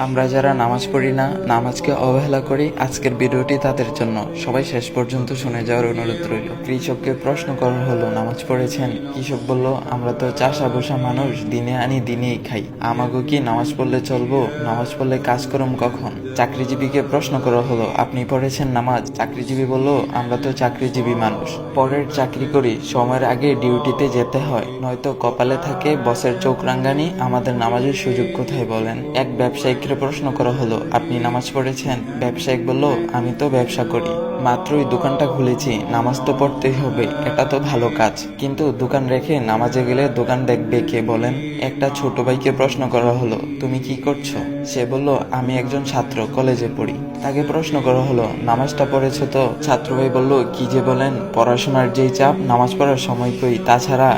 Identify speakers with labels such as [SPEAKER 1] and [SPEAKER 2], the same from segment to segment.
[SPEAKER 1] আমরা যারা নামাজ পড়ি না, নামাজকে অবহেলা করি, আজকের ভিডিওটি তাদের জন্য। সবাই শেষ পর্যন্ত শুনে যাওয়ার অনুরোধ রইল। কৃষককে প্রশ্ন করা হলো, নামাজ পড়েছেন? কৃষক বলল, আমরা তো চাষা বসা মানুষ, দিনে আনি দিনেই খাই, আমাগো কি নামাজ পড়লে চলবো? নামাজ পড়লে কাজ করম কখন? চাকরিজীবীকে প্রশ্ন করা হলো, আপনি পড়েছেন নামাজ? চাকরিজীবী বলল, আমরা তো চাকরিজীবী মানুষ, পরের চাকরি করি, সময়ের আগে ডিউটিতে যেতে হয়, নয়তো কপালে থাকে বসের চোখ রাঙ্গানি, আমাদের নামাজের সুযোগ কোথায় বলেন? এক ব্যবসায়িককে প্রশ্ন করা হলো, আপনি নামাজ পড়েছেন? ব্যবসায়িক বলল, আমি তো ব্যবসা করি, মাত্রই দোকানটা খুলেছি, নামাজ তো পড়তেই হবে, এটা তো ভালো কাজ, কিন্তু দোকান রেখে নামাজে গেলে দোকান দেখবে কে বলেন? একটা ছোট ভাইকে প্রশ্ন করা হলো, তুমি কি করছো? সে বলল, আমি একজন ছাত্র, কলেজে পড়ি। তাকে প্রশ্ন করা হলো, নামাজটা পড়েছো তো? ছাত্র ভাই বলল, কি যে বলেন, পড়াশোনার যেই চাপ, নামাজ পড়ার সময় কই, তাছাড়া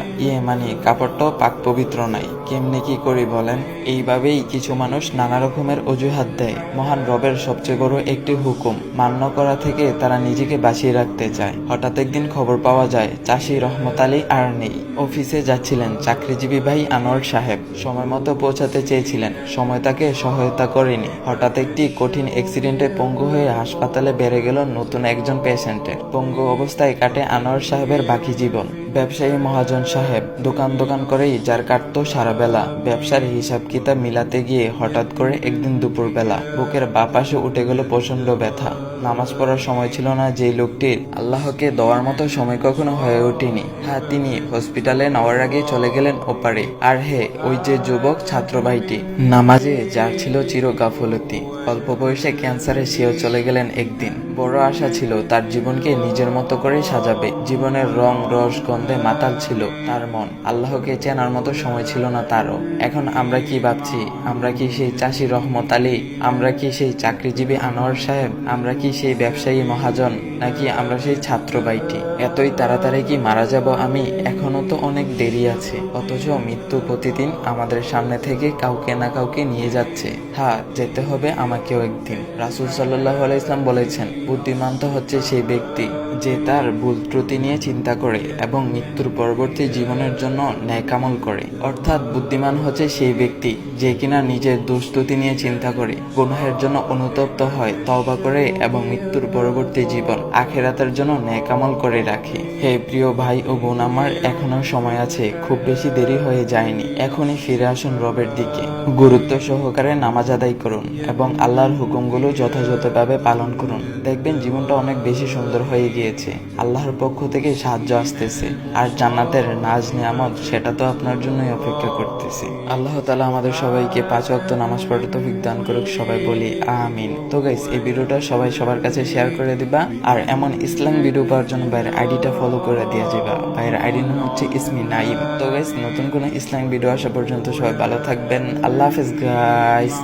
[SPEAKER 1] কাপড়টাও পাক পবিত্র নাই, কেমনে কি করি বলেন? এইভাবেই কিছু মানুষ নানা রকমের অজুহাত দেয়। মহান রবের সবচেয়ে বড় একটি হুকুম মান্য করা থেকে তারা নিজেকে বাঁচিয়ে রাখতে চায়। হঠাৎ একদিন খবর পাওয়া যায়, চাষি রহমত আলী আর নেই। অফিসে যাচ্ছিলেন চাকরিজীবী ভাই আনোয়ার সাহেব, সময় মতো পৌঁছাতে চেয়েছিলেন, সময় তাকে সহায়তা করেনি। হঠাৎ একটি কঠিন অ্যাক্সিডেন্টে পঙ্গু হয়ে হাসপাতালে বেড়ে গেল নতুন একজন পেশেন্টের। পঙ্গু অবস্থায় কাটে আনোয়ার সাহেবের বাকি জীবন। ব্যবসায়ী মহাজন সাহেব দোকান করেই যার কাটতো সারা বেলা। ব্যবসার হিসাব কিতাব মিলাতে গিয়ে হঠাৎ করে একদিন দুপুর বেলা বুকের বাঁ পাশে উঠে গেল প্রচন্ড ব্যথা। নামাজ পড়ার সময় ছিল না যেই লোকটির, আল্লাহকে দেওয়ার মতো সময় কখনো হয়ে ওঠেনি। হ্যাঁ, তিনি হসপিটালে নেওয়ার আগে চলে গেলেন ওপারে। আর হে, ওই যে যুবক ছাত্র ভাইটি, নামাজে যার ছিল চির গাফলতি, অল্প বয়সে ক্যান্সারে সেও চলে গেলেন একদিন। বড় আশা ছিল তার জীবনকে নিজের মতো করে সাজাবে। জীবনের রং রস গন্ধে মাতাল ছিল তার মন, আল্লাহকে চেনার মতো সময় ছিল না তারও। এখন আমরা কি ভাবছি? আমরা কি সেই চাষি রহমত আলী? আমরা কি সেই চাকরিজীবী আনোয়ার সাহেব? আমরা কি সেই ব্যবসায়ী মহাজন? নাকি আমরা সেই ছাত্র ভাইটি? এতই তাড়াতাড়ি কি মারা যাব আমি? এখনো তো অনেক দেরি আছে। অথচ মৃত্যু প্রতিদিন আমাদের সামনে থেকে কাউকে না কাউকে নিয়ে যাচ্ছে। হ্যাঁ, যেতে হবে আমাকেও একদিন। রাসূল সাল্লাল্লাহু আলাইহি ওয়াসাল্লাম বলেছেন, বুদ্ধিমান তো হচ্ছে সেই ব্যক্তি যে তার ভুল ত্রুটি নিয়ে চিন্তা করে এবং মৃত্যুর পরবর্তী জীবনের জন্য ন্যায় আমল করে। অর্থাৎ বুদ্ধিমান হচ্ছে সেই ব্যক্তি যে কিনা নিজের দোষ ত্রুটি নিয়ে চিন্তা করে, গুনাহের জন্য অনুতপ্ত হয়, তওবা করে এবং মৃত্যুর পরবর্তী জীবন আখিরাতের জন্য ন্যায় আমল করে রাখে। হে প্রিয় ভাই ও বোন আমার, এখনো সময় আছে, খুব বেশি দেরি হয়ে যায়নি। এখনই ফিরে আসুন রবের দিকে, গুরুত্ব সহকারে নামাজ আদায় করুন এবং আল্লাহর হুকুমগুলো যথাযথভাবে পালন করুন। দেখবেন জীবনটা অনেক বেশি সুন্দর হয়ে গিয়েছে। আল্লাহর পক্ষ থেকে সাহায্য আসতেছে, আর জান্নাতের নাজ নিয়ামত সেটা তো আপনার জন্যই অপেক্ষা করতেছে। আল্লাহ তাআলা আমাদের সবাইকে 5 ওয়াক্ত নামাজ পড়ার তৌফিক দান করুক, সবাই বলি আমিন। তো গাইস, এই ভিডিওটা সবাই সবার কাছে শেয়ার করে দিবা, আর এমন ইসলাম ভিডিও পাওয়ার জন্য ভাইয়ের আইডিটা ফলো করে দিয়ে যাবা। ভাইয়ের আইডি নাম হচ্ছে ইসমি নাইম। তো গাইস, নতুন কোনো ইসলাম ভিডিও আসা পর্যন্ত সবাই ভালো থাকবেন। আল্লাহ হাফেজ গাইস।